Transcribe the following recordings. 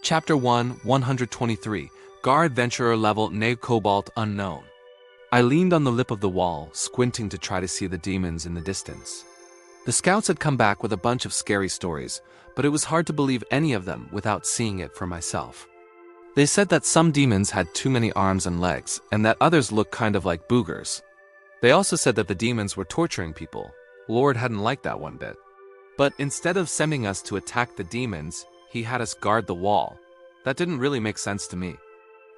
Chapter 1, 123, Gar Adventurer Level Ne Cobalt Unknown. I leaned on the lip of the wall, squinting to try to see the demons in the distance. The scouts had come back with a bunch of scary stories, but it was hard to believe any of them without seeing it for myself. They said that some demons had too many arms and legs, and that others looked kind of like boogers. They also said that the demons were torturing people. Lord hadn't liked that one bit. But instead of sending us to attack the demons, he had us guard the wall. That didn't really make sense to me.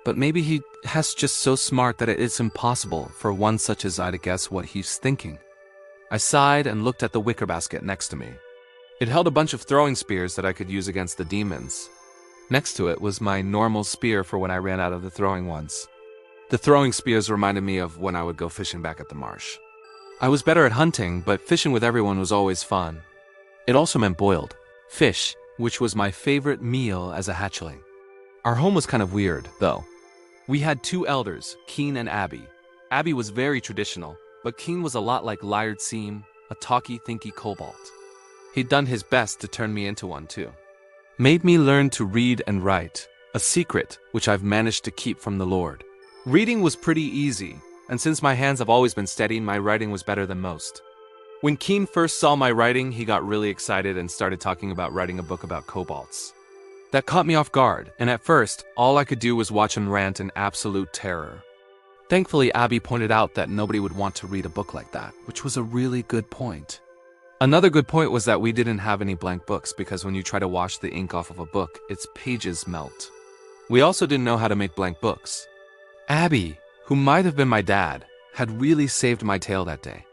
But maybe he has just so smart that it's impossible for one such as I to guess what he's thinking. I sighed and looked at the wicker basket next to me. It held a bunch of throwing spears that I could use against the demons. Next to it was my normal spear for when I ran out of the throwing ones. The throwing spears reminded me of when I would go fishing back at the marsh. I was better at hunting, but fishing with everyone was always fun. It also meant boiled fish, which was my favorite meal as a hatchling. Our home was kind of weird, though. We had two elders, Keen and Abby. Abby was very traditional, but Keen was a lot like Liard Seam, a talky, thinky kobold. He'd done his best to turn me into one, too. Made me learn to read and write, a secret which I've managed to keep from the Lord. Reading was pretty easy, and since my hands have always been steady, my writing was better than most. When Keen first saw my writing, he got really excited and started talking about writing a book about kobolds. That caught me off guard, and at first, all I could do was watch him rant in absolute terror. Thankfully, Abby pointed out that nobody would want to read a book like that, which was a really good point. Another good point was that we didn't have any blank books because when you try to wash the ink off of a book, its pages melt. We also didn't know how to make blank books. Abby, who might have been my dad, had really saved my tail that day.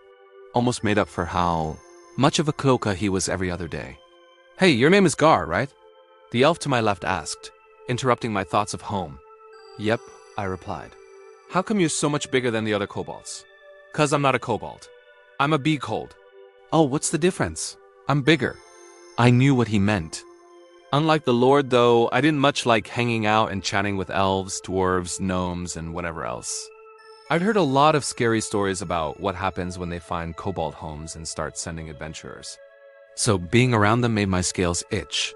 Almost made up for how much of a cloaca he was every other day. Hey, your name is Gar, right? The elf to my left asked, interrupting my thoughts of home. Yep, I replied. How come you're so much bigger than the other kobolds? 'Cause I'm not a kobold. I'm a bee cold. Oh, what's the difference? I'm bigger. I knew what he meant. Unlike the Lord, though, I didn't much like hanging out and chatting with elves, dwarves, gnomes, and whatever else. I'd heard a lot of scary stories about what happens when they find kobold homes and start sending adventurers. So being around them made my scales itch.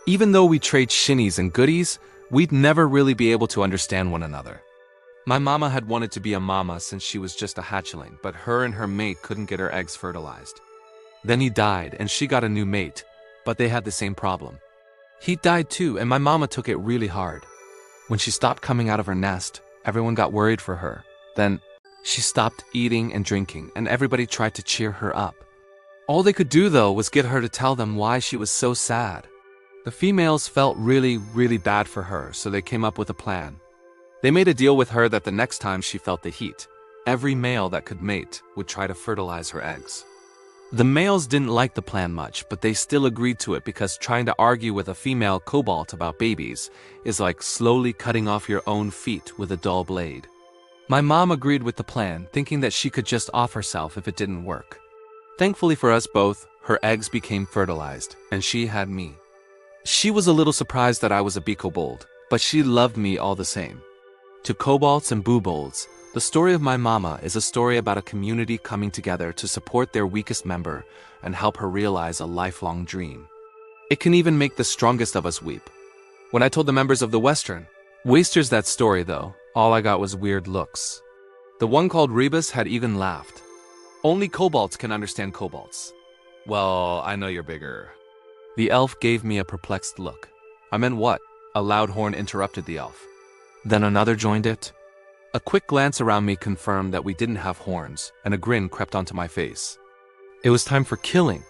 Even though we trade shinnies and goodies, we'd never really be able to understand one another. My mama had wanted to be a mama since she was just a hatchling, but her and her mate couldn't get her eggs fertilized. Then he died, and she got a new mate, but they had the same problem. He died too, and my mama took it really hard. When she stopped coming out of her nest, everyone got worried for her. Then, she stopped eating and drinking, and everybody tried to cheer her up. All they could do, though, was get her to tell them why she was so sad. The females felt really, really bad for her, so they came up with a plan. They made a deal with her that the next time she felt the heat, every male that could mate would try to fertilize her eggs. The males didn't like the plan much, but they still agreed to it because trying to argue with a female kobold about babies is like slowly cutting off your own feet with a dull blade. My mom agreed with the plan, thinking that she could just off herself if it didn't work. Thankfully for us both, her eggs became fertilized, and she had me. She was a little surprised that I was a bee kobold, but she loved me all the same. To kobolds and boobolds, the story of my mama is a story about a community coming together to support their weakest member and help her realize a lifelong dream. It can even make the strongest of us weep. When I told the members of the Western Wasters that story, though, all I got was weird looks. The one called Rebus had even laughed. Only kobolds can understand kobolds. Well, I know you're bigger. The elf gave me a perplexed look. I meant what? A loud horn interrupted the elf. Then another joined it. A quick glance around me confirmed that we didn't have horns, and a grin crept onto my face. It was time for killing.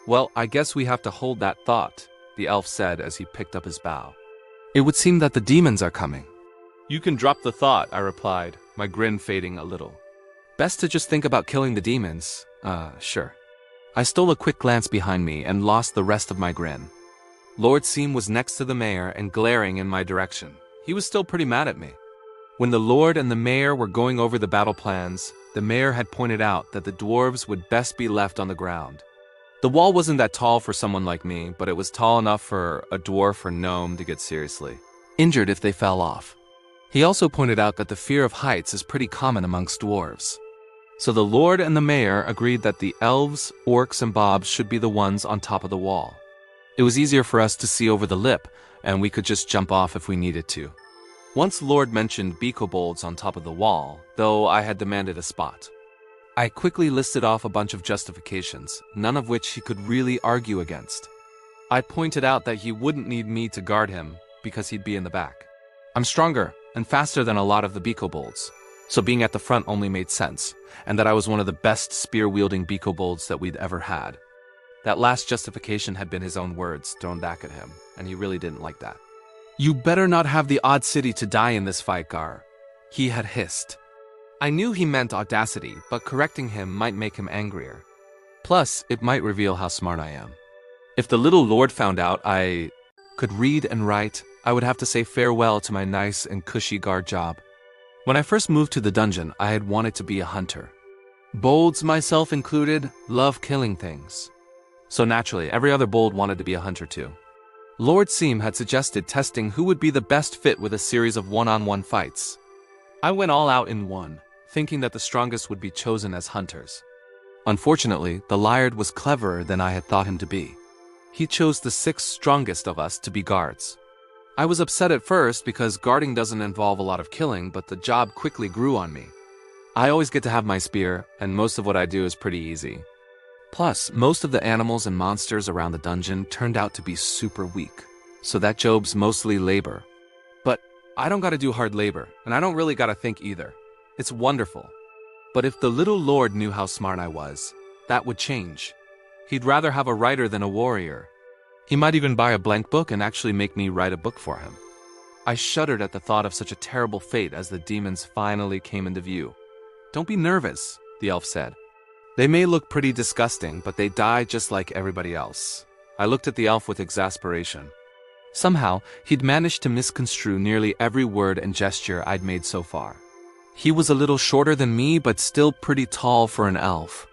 Well, I guess we have to hold that thought, the elf said as he picked up his bow. It would seem that the demons are coming. You can drop the thought, I replied, my grin fading a little. Best to just think about killing the demons. Sure. I stole a quick glance behind me and lost the rest of my grin. Lord Seam was next to the mayor and glaring in my direction. He was still pretty mad at me. When the Lord and the mayor were going over the battle plans, the mayor had pointed out that the dwarves would best be left on the ground. The wall wasn't that tall for someone like me, but it was tall enough for a dwarf or gnome to get seriously injured if they fell off. He also pointed out that the fear of heights is pretty common amongst dwarves. So the Lord and the mayor agreed that the elves, orcs, and bobs should be the ones on top of the wall. It was easier for us to see over the lip, and we could just jump off if we needed to. Once Lord mentioned beakobolds on top of the wall, though I had demanded a spot. I quickly listed off a bunch of justifications, none of which he could really argue against. I pointed out that he wouldn't need me to guard him because he'd be in the back. I'm stronger and faster than a lot of the beakobolds, so being at the front only made sense, and that I was one of the best spear-wielding beakobolds that we'd ever had. That last justification had been his own words thrown back at him, and he really didn't like that. "You better not have the Odd City to die in this fight, Gar," he had hissed. I knew he meant audacity, but correcting him might make him angrier. Plus, it might reveal how smart I am. If the little lord found out I could read and write, I would have to say farewell to my nice and cushy guard job. When I first moved to the dungeon, I had wanted to be a hunter. Bolds, myself included, love killing things. So naturally, every other bold wanted to be a hunter too. Lord Seam had suggested testing who would be the best fit with a series of one-on-one fights. I went all out in one, thinking that the strongest would be chosen as hunters. Unfortunately, the Liard was cleverer than I had thought him to be. He chose the 6 strongest of us to be guards. I was upset at first because guarding doesn't involve a lot of killing, but the job quickly grew on me. I always get to have my spear, and most of what I do is pretty easy. Plus, most of the animals and monsters around the dungeon turned out to be super weak, so that job's mostly labor. But I don't gotta do hard labor, and I don't really gotta think either. It's wonderful. But if the little lord knew how smart I was, that would change. He'd rather have a writer than a warrior. He might even buy a blank book and actually make me write a book for him. I shuddered at the thought of such a terrible fate as the demons finally came into view. "Don't be nervous," the elf said. "They may look pretty disgusting, but they die just like everybody else." I looked at the elf with exasperation. Somehow, he'd managed to misconstrue nearly every word and gesture I'd made so far. He was a little shorter than me, but still pretty tall for an elf.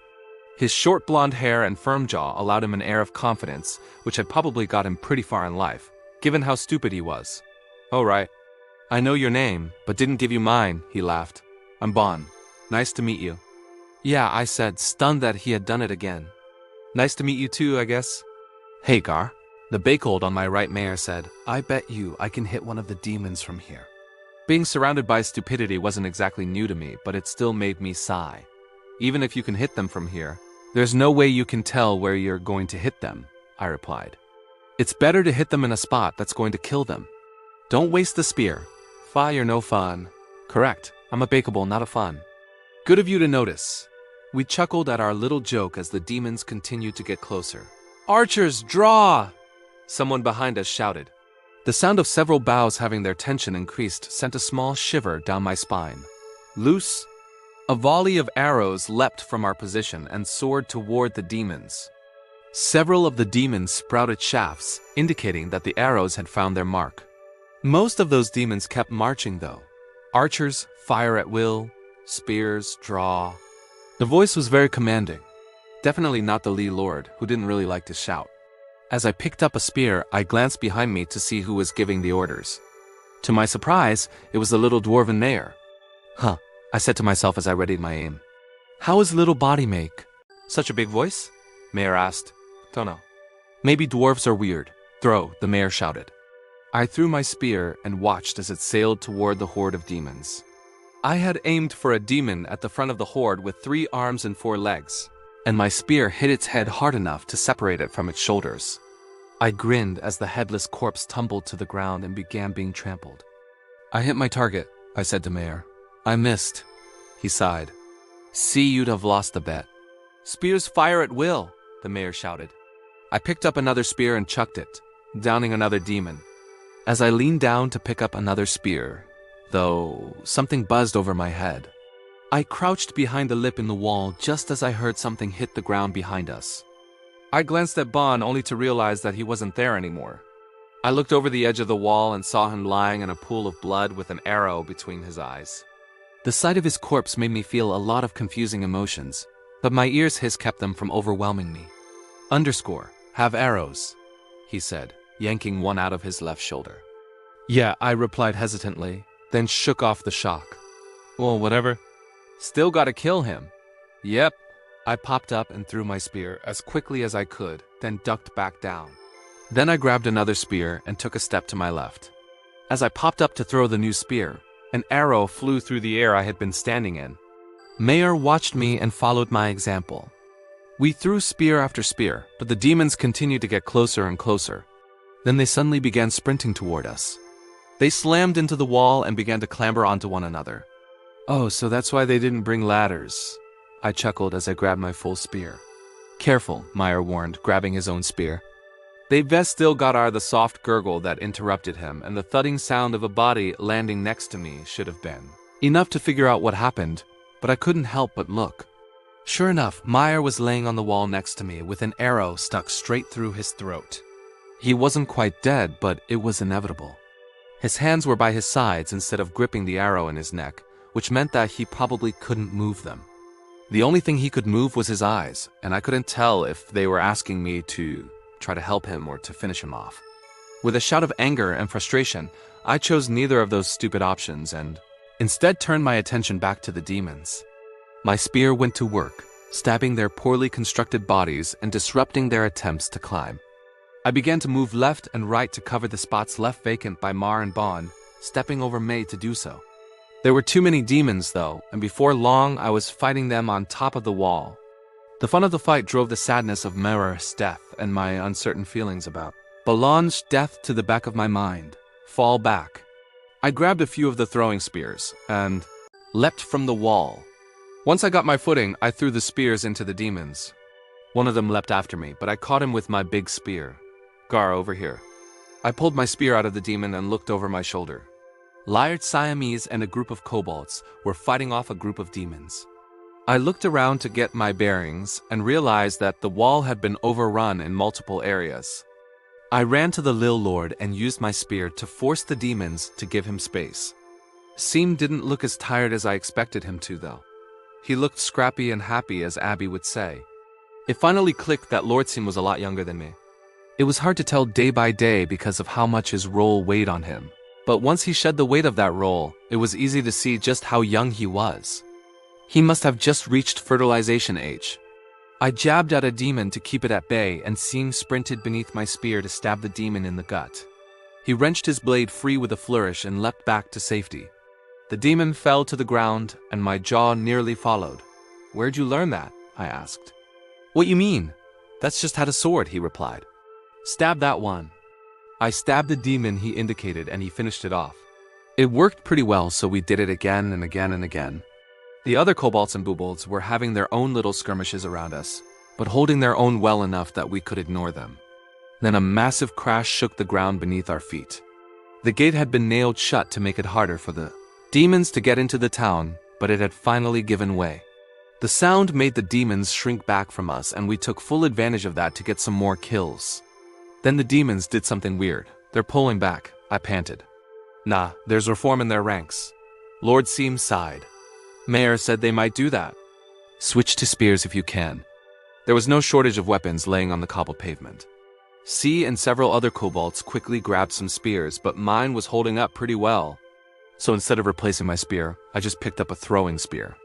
His short blonde hair and firm jaw allowed him an air of confidence, which had probably got him pretty far in life, given how stupid he was. "Oh, right. I know your name, but didn't give you mine," he laughed. "I'm Bon. Nice to meet you." "Yeah," I said, stunned that he had done it again. "Nice to meet you too, I guess." "Hey, Gar," the Bakehold on my right mare said, "I bet you I can hit one of the demons from here." Being surrounded by stupidity wasn't exactly new to me, but it still made me sigh. "Even if you can hit them from here, there's no way you can tell where you're going to hit them," I replied. "It's better to hit them in a spot that's going to kill them. Don't waste the spear. Fire no fun." "Correct. I'm a bakeable, not a fun." "Good of you to notice." We chuckled at our little joke as the demons continued to get closer. "Archers, draw!" Someone behind us shouted. The sound of several bows having their tension increased sent a small shiver down my spine. "Loose!" A volley of arrows leapt from our position and soared toward the demons. Several of the demons sprouted shafts, indicating that the arrows had found their mark. Most of those demons kept marching though. Archers, fire at will, spears, draw. The voice was very commanding. Definitely not the Lee Lord, who didn't really like to shout. As I picked up a spear, I glanced behind me to see who was giving the orders. To my surprise, it was the little dwarven mayor. "Huh," I said to myself as I readied my aim. "How is little body make?" "Such a big voice?" Mayor asked. "Don't know." "Maybe dwarves are weird." "Throw," the mayor shouted. I threw my spear and watched as it sailed toward the horde of demons. I had aimed for a demon at the front of the horde with 3 arms and 4 legs, and my spear hit its head hard enough to separate it from its shoulders. I grinned as the headless corpse tumbled to the ground and began being trampled. "I hit my target," I said to Mayor. "I missed." He sighed. "See, you'd have lost the bet." "Spears fire at will," the mayor shouted. I picked up another spear and chucked it, downing another demon. As I leaned down to pick up another spear, though, something buzzed over my head. I crouched behind the lip in the wall just as I heard something hit the ground behind us. I glanced at Bon only to realize that he wasn't there anymore. I looked over the edge of the wall and saw him lying in a pool of blood with an arrow between his eyes. The sight of his corpse made me feel a lot of confusing emotions, but my ears' hiss kept them from overwhelming me. "Have arrows," he said, yanking one out of his left shoulder. "Yeah," I replied hesitantly, then shook off the shock. "Well, whatever." "Still gotta kill him." "Yep." I popped up and threw my spear as quickly as I could, then ducked back down. Then I grabbed another spear and took a step to my left. As I popped up to throw the new spear, an arrow flew through the air I had been standing in. Mayor watched me and followed my example. We threw spear after spear, but the demons continued to get closer and closer. Then they suddenly began sprinting toward us. They slammed into the wall and began to clamber onto one another. Oh, so that's why they didn't bring ladders. I chuckled as I grabbed my full spear. Careful, Meyer warned, grabbing his own spear. They still got the soft gurgle that interrupted him, and the thudding sound of a body landing next to me should have been enough to figure out what happened, but I couldn't help but look. Sure enough, Meyer was laying on the wall next to me with an arrow stuck straight through his throat. He wasn't quite dead, but it was inevitable. His hands were by his sides instead of gripping the arrow in his neck, which meant that he probably couldn't move them. The only thing he could move was his eyes, and I couldn't tell if they were asking me to try to help him or to finish him off. With a shout of anger and frustration, I chose neither of those stupid options and instead turned my attention back to the demons. My spear went to work, stabbing their poorly constructed bodies and disrupting their attempts to climb. I began to move left and right to cover the spots left vacant by Mar and Bond, stepping over May to do so. There were too many demons, though, and before long I was fighting them on top of the wall. The fun of the fight drove the sadness of Merer's death and my uncertain feelings about Balan's death to the back of my mind. Fall back. I grabbed a few of the throwing spears and leapt from the wall. Once I got my footing, I threw the spears into the demons. One of them leapt after me, but I caught him with my big spear. Gar, over here. I pulled my spear out of the demon and looked over my shoulder. Liard Siamese and a group of kobolds were fighting off a group of demons. I looked around to get my bearings and realized that the wall had been overrun in multiple areas. I ran to the Lil Lord and used my spear to force the demons to give him space. Seem didn't look as tired as I expected him to, though. He looked scrappy and happy, as Abby would say. It finally clicked that Lord Seem was a lot younger than me. It was hard to tell day by day because of how much his role weighed on him. But once he shed the weight of that role, it was easy to see just how young he was. He must have just reached fertilization age. I jabbed at a demon to keep it at bay, and Seem sprinted beneath my spear to stab the demon in the gut. He wrenched his blade free with a flourish and leapt back to safety. The demon fell to the ground, and my jaw nearly followed. "Where'd you learn that?" I asked. "What you mean? That's just had a sword," he replied. "Stab that one." I stabbed the demon he indicated, and he finished it off. It worked pretty well, so we did it again and again and again. The other kobolds and boobolds were having their own little skirmishes around us, but holding their own well enough that we could ignore them. Then a massive crash shook the ground beneath our feet. The gate had been nailed shut to make it harder for the demons to get into the town, but it had finally given way. The sound made the demons shrink back from us, and we took full advantage of that to get some more kills. Then the demons did something weird. "They're pulling back," I panted. "Nah, there's reform in their ranks." Lord Seam sighed. "Mayor said they might do that. Switch to spears if you can." There was no shortage of weapons laying on the cobbled pavement. C and several other kobolds quickly grabbed some spears, but mine was holding up pretty well. So instead of replacing my spear, I just picked up a throwing spear.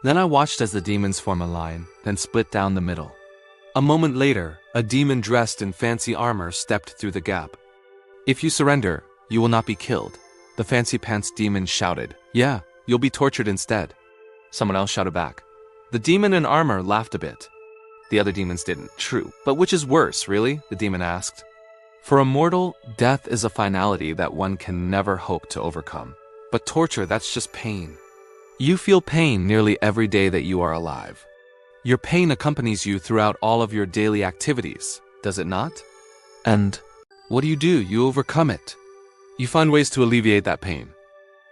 Then I watched as the demons form a line, then split down the middle. A moment later, a demon dressed in fancy armor stepped through the gap. "If you surrender, you will not be killed," the fancy pants demon shouted. "Yeah, you'll be tortured instead." Someone else shouted back. The demon in armor laughed a bit. The other demons didn't. "True, but which is worse, really?" the demon asked. "For a mortal, death is a finality that one can never hope to overcome. But torture, that's just pain. You feel pain nearly every day that you are alive. Your pain accompanies you throughout all of your daily activities, does it not? And what do? You overcome it. You find ways to alleviate that pain."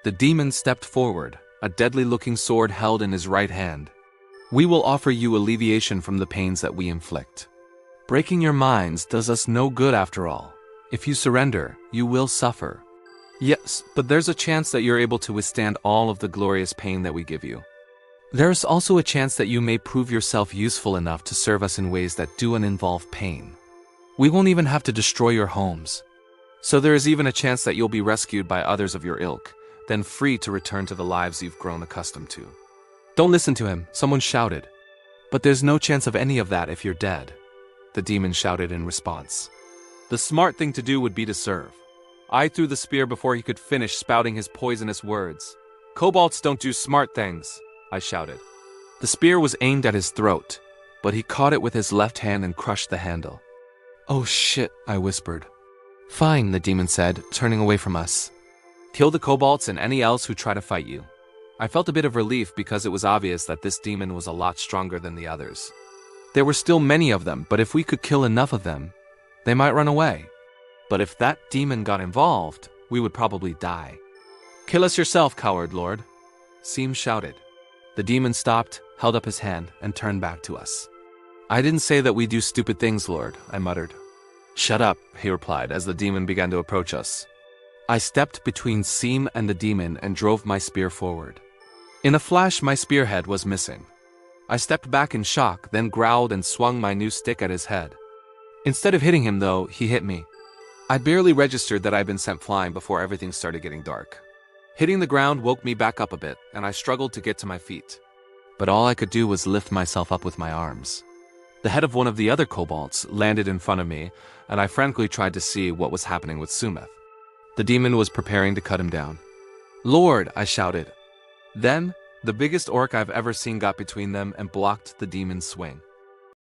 The demon stepped forward, a deadly-looking sword held in his right hand. "We will offer you alleviation from the pains that we inflict. Breaking your minds does us no good after all. If you surrender, you will suffer. Yes, but there's a chance that you're able to withstand all of the glorious pain that we give you. There's also a chance that you may prove yourself useful enough to serve us in ways that don't involve pain. We won't even have to destroy your homes. So there is even a chance that you'll be rescued by others of your ilk, then free to return to the lives you've grown accustomed to." "Don't listen to him," someone shouted. "But there's no chance of any of that if you're dead," the demon shouted in response. The smart thing to do would be to serve. I threw the spear before he could finish spouting his poisonous words. Kobolds don't do smart things, I shouted. The spear was aimed at his throat, but he caught it with his left hand and crushed the handle. Oh shit, I whispered. Fine, the demon said, turning away from us. Kill the kobolds and any else who try to fight you. I felt a bit of relief because it was obvious that this demon was a lot stronger than the others. There were still many of them, but if we could kill enough of them, they might run away. But if that demon got involved, we would probably die. Kill us yourself, coward lord, Seam shouted. The demon stopped, held up his hand, and turned back to us. I didn't say that we do stupid things, lord, I muttered. Shut up, he replied as the demon began to approach us. I stepped between Seam and the demon and drove my spear forward. In a flash, my spearhead was missing. I stepped back in shock, then growled and swung my new stick at his head. Instead of hitting him, though, he hit me. I barely registered that I'd been sent flying before everything started getting dark. Hitting the ground woke me back up a bit, and I struggled to get to my feet. But all I could do was lift myself up with my arms. The head of one of the other kobolds landed in front of me, and I frantically tried to see what was happening with Sumeth. The demon was preparing to cut him down. Lord, I shouted. Then, the biggest orc I've ever seen got between them and blocked the demon's swing.